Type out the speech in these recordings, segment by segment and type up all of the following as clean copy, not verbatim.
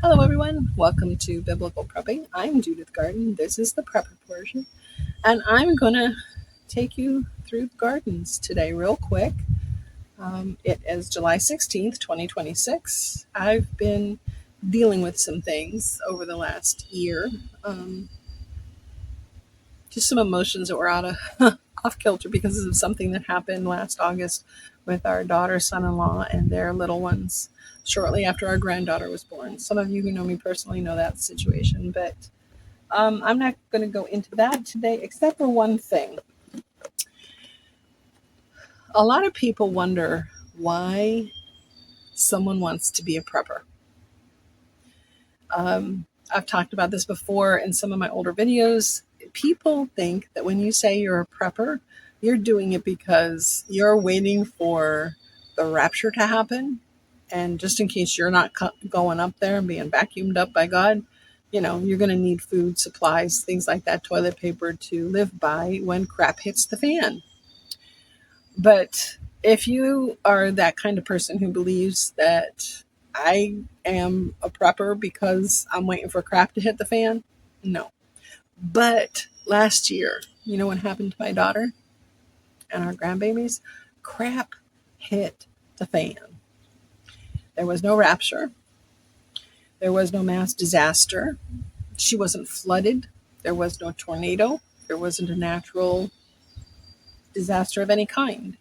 Hello, everyone. Welcome to Biblical Prepping. I'm Judith Garden. This is the prepper portion, and I'm going to take you through the gardens today, real quick. It is July 16th, 2026. I've been dealing with some things over the last year, um, just some emotions that were out of off kilter because of something that happened last August with our daughter, son-in-law, and their little ones shortly after our granddaughter was born. Some of you who know me personally know that situation, but I'm not going to go into that today, except for one thing. A lot of people wonder why someone wants to be a prepper. I've talked about this before in some of my older videos. People think that when you say you're a prepper, you're doing it because you're waiting for the rapture to happen. And just in case you're not going up there and being vacuumed up by God, you're going to need food, supplies, things like that, toilet paper to live by when crap hits the fan. But if you are that kind of person who believes that I am a prepper because I'm waiting for crap to hit the fan, no. But last year, you know what happened to my daughter and our grandbabies? Crap hit the fan. There was no rapture. There was no mass disaster. She wasn't flooded. There was no tornado. There wasn't a natural disaster of any kind.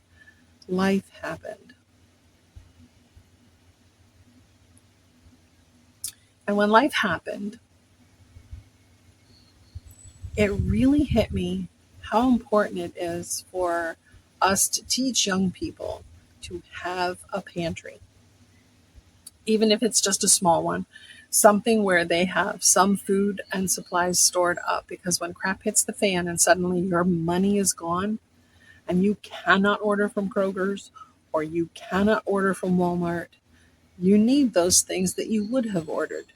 Life happened. And when life happened, it really hit me how important it is for us to teach young people to have a pantry, even if it's just a small one, something where they have some food and supplies stored up. Because when crap hits the fan and suddenly your money is gone and you cannot order from Kroger's or you cannot order from Walmart, you need those things that you would have ordered.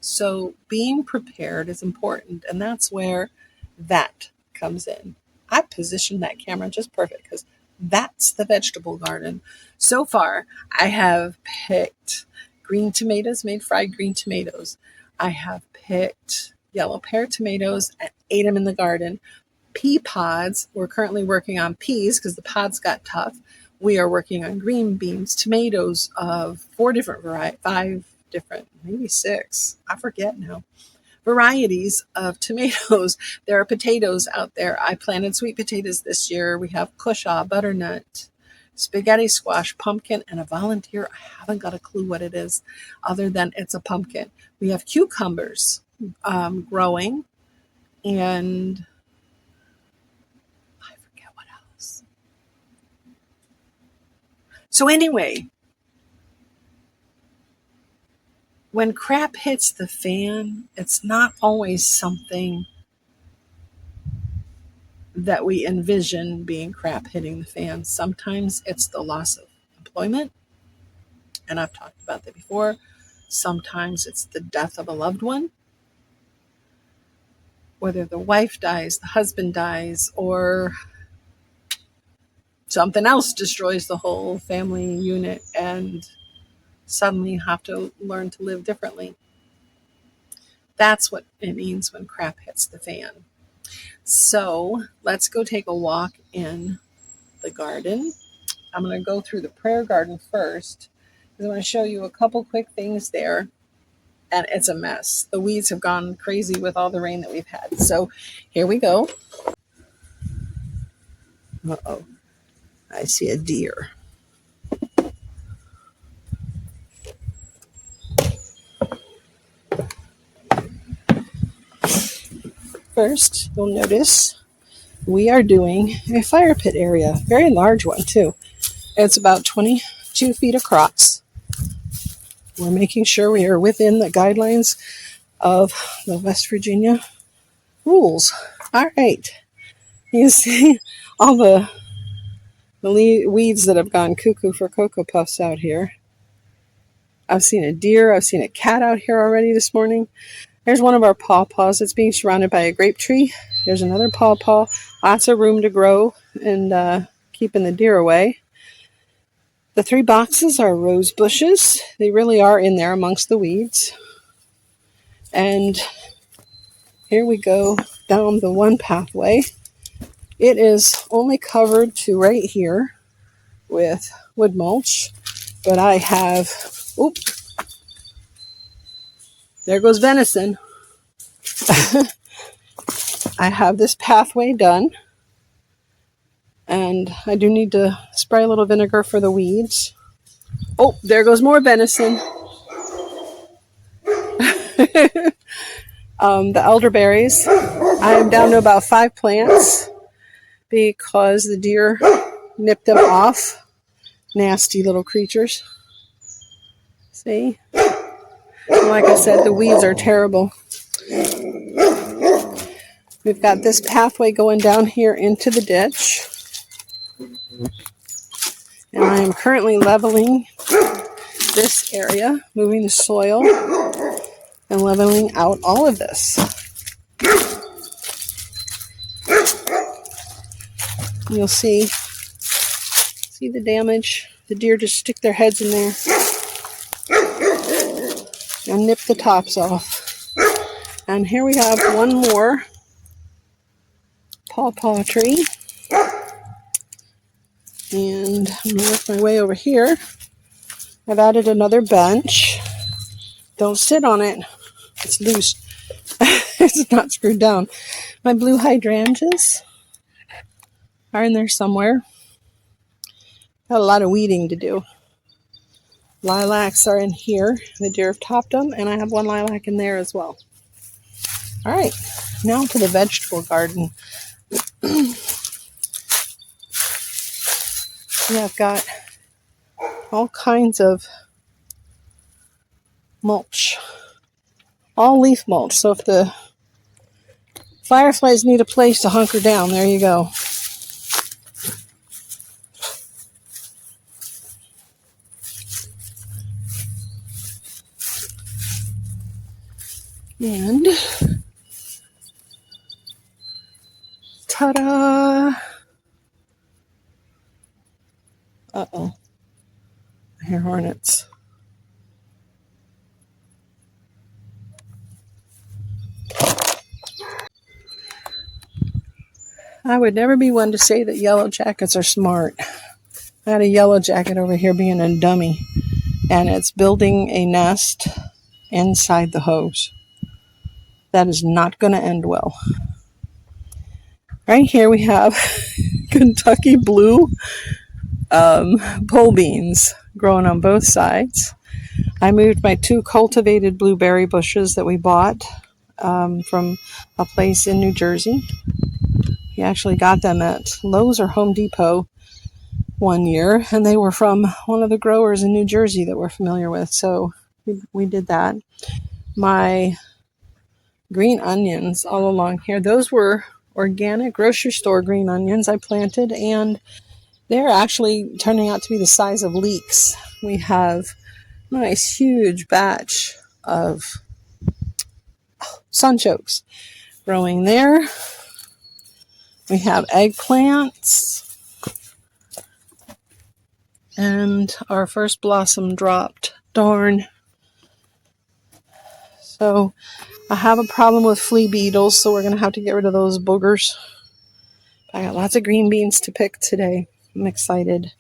So being prepared is important, and that's where that comes in. I positioned that camera just perfect because that's the vegetable garden. So far, I have picked green tomatoes, made fried green tomatoes. I have picked yellow pear tomatoes and ate them in the garden. Pea pods, we're currently working on peas because the pods got tough. We are working on green beans, tomatoes of 5 different, maybe 6, I forget now, varieties of tomatoes. There are potatoes out there. I planted sweet potatoes this year. We have cushaw, butternut, spaghetti squash, pumpkin, and a volunteer. I haven't got a clue what it is other than it's a pumpkin. We have cucumbers growing, and I forget what else. So anyway, when crap hits the fan, it's not always something that we envision being crap hitting the fan. Sometimes it's the loss of employment, and I've talked about that before. Sometimes it's the death of a loved one, whether the wife dies, the husband dies, or something else destroys the whole family unit, and suddenly you have to learn to live differently. That's what it means when crap hits the fan. So let's go take a walk in the garden. I'm going to go through the prayer garden first because I want to show you a couple quick things there. And it's a mess. The weeds have gone crazy with all the rain that we've had. So here we go. Uh-oh. I see a deer. First, you'll notice we are doing a fire pit area. Very large one, too. It's about 22 feet across. We're making sure we are within the guidelines of the West Virginia rules. All right. You see all the weeds that have gone cuckoo for Cocoa Puffs out here. I've seen a deer. I've seen a cat out here already this morning. There's one of our pawpaws that's being surrounded by a grape tree. There's another pawpaw. Lots of room to grow and keeping the deer away. The 3 boxes are rose bushes. They really are in there amongst the weeds. And here we go down the one pathway. It is only covered to right here with wood mulch, but I have, there goes venison. I have this pathway done, and I do need to spray a little vinegar for the weeds. Oh, there goes more venison. The elderberries, I am down to about 5 plants because the deer nipped them off. Nasty little creatures. See? And like I said, the weeds are terrible. We've got this pathway going down here into the ditch. And I am currently leveling this area, moving the soil, and leveling out all of this. You'll see the damage. The deer just stick their heads in there and nip the tops off. And here we have one more pawpaw tree. And I'm going to work my way over here. I've added another bench. Don't sit on it. It's loose. It's not screwed down. My blue hydrangeas are in there somewhere. Got a lot of weeding to do. Lilacs are in here. The deer have topped them, and I have one lilac in there as well. All right, now to the vegetable garden. Yeah, I've got all kinds of mulch. All leaf mulch. So if the fireflies need a place to hunker down, there you go. And ta-da! Uh-oh. I hear hornets. I would never be one to say that yellow jackets are smart. I had a yellow jacket over here being a dummy, and it's building a nest inside the hose. That is not going to end well. Right here we have Kentucky blue pole beans growing on both sides. I moved my 2 cultivated blueberry bushes that we bought from a place in New Jersey. We actually got them at Lowe's or Home Depot one year, and they were from one of the growers in New Jersey that we're familiar with, so we did that. My green onions all along here, those were organic grocery store green onions I planted, and they're actually turning out to be the size of leeks. We have a nice huge batch of sunchokes growing there. We have eggplants, and our first blossom dropped. Darn. So I have a problem with flea beetles, so we're going to have to get rid of those boogers. I got lots of green beans to pick today. I'm excited.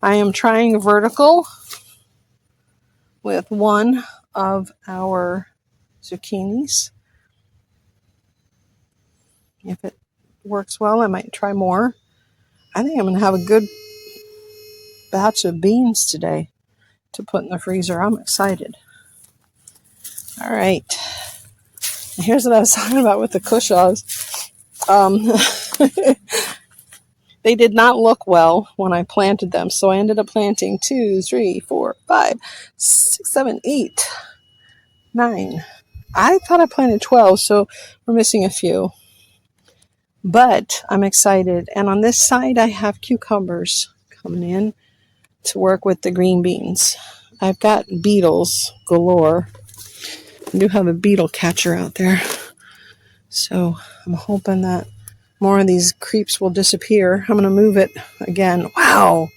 I am trying vertical with one of our zucchinis. If it works well, I might try more. I think I'm going to have a good batch of beans today to put in the freezer. I'm excited. All right. Here's what I was talking about with the cushaws. They did not look well when I planted them, so I ended up planting 2, 3, 4, 5, 6, 7, 8, 9. I thought I planted 12, so we're missing a few. But I'm excited. And on this side, I have cucumbers coming in to work with the green beans. I've got beetles galore. I do have a beetle catcher out there. So I'm hoping that more of these creeps will disappear. I'm going to move it again. Wow.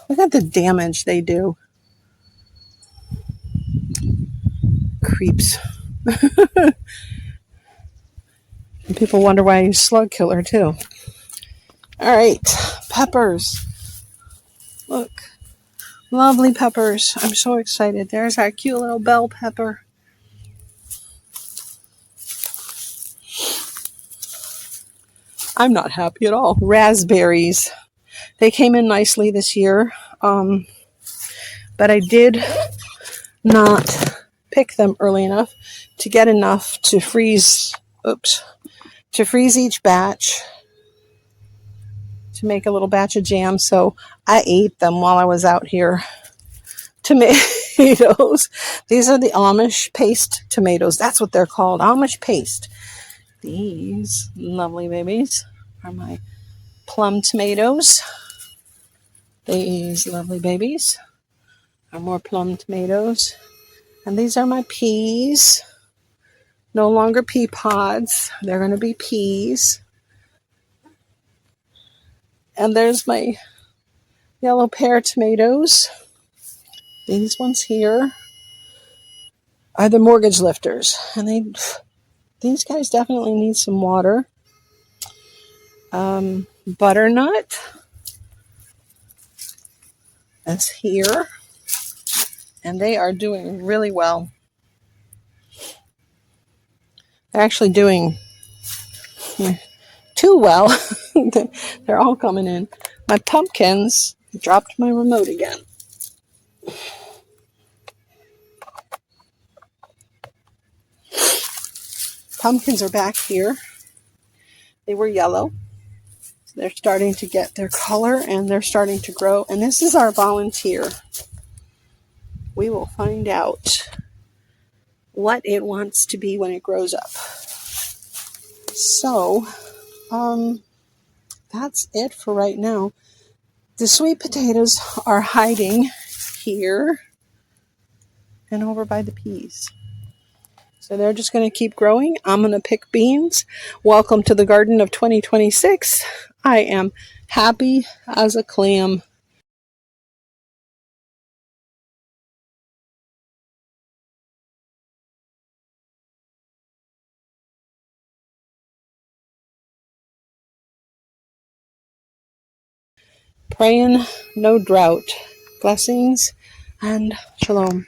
Look at the damage they do. creeps. And people wonder why I use slug killer too. All right, peppers. Look, lovely peppers. I'm so excited. There's our cute little bell pepper. I'm not happy at all. Raspberries. They came in nicely this year, but I did not pick them early enough to get enough to freeze. To freeze each batch to make a little batch of jam. So I ate them while I was out here. Tomatoes. These are the Amish paste tomatoes. That's what they're called. Amish paste. These lovely babies are my plum tomatoes. These lovely babies are more plum tomatoes. And these are my peas. No longer pea pods. They're going to be peas. And there's my yellow pear tomatoes. These ones here are the mortgage lifters. And these guys definitely need some water. Butternut is here. And they are doing really well. They're actually doing too well. They're all coming in. My pumpkins, dropped my remote again. Pumpkins are back here. They were yellow. They're starting to get their color and they're starting to grow. And this is our volunteer. We will find out what it wants to be when it grows up. So, that's it for right now. The sweet potatoes are hiding here and over by the peas. So they're just going to keep growing. I'm going to pick beans. Welcome to the garden of 2026. I am happy as a clam. Praying no drought. Blessings and shalom.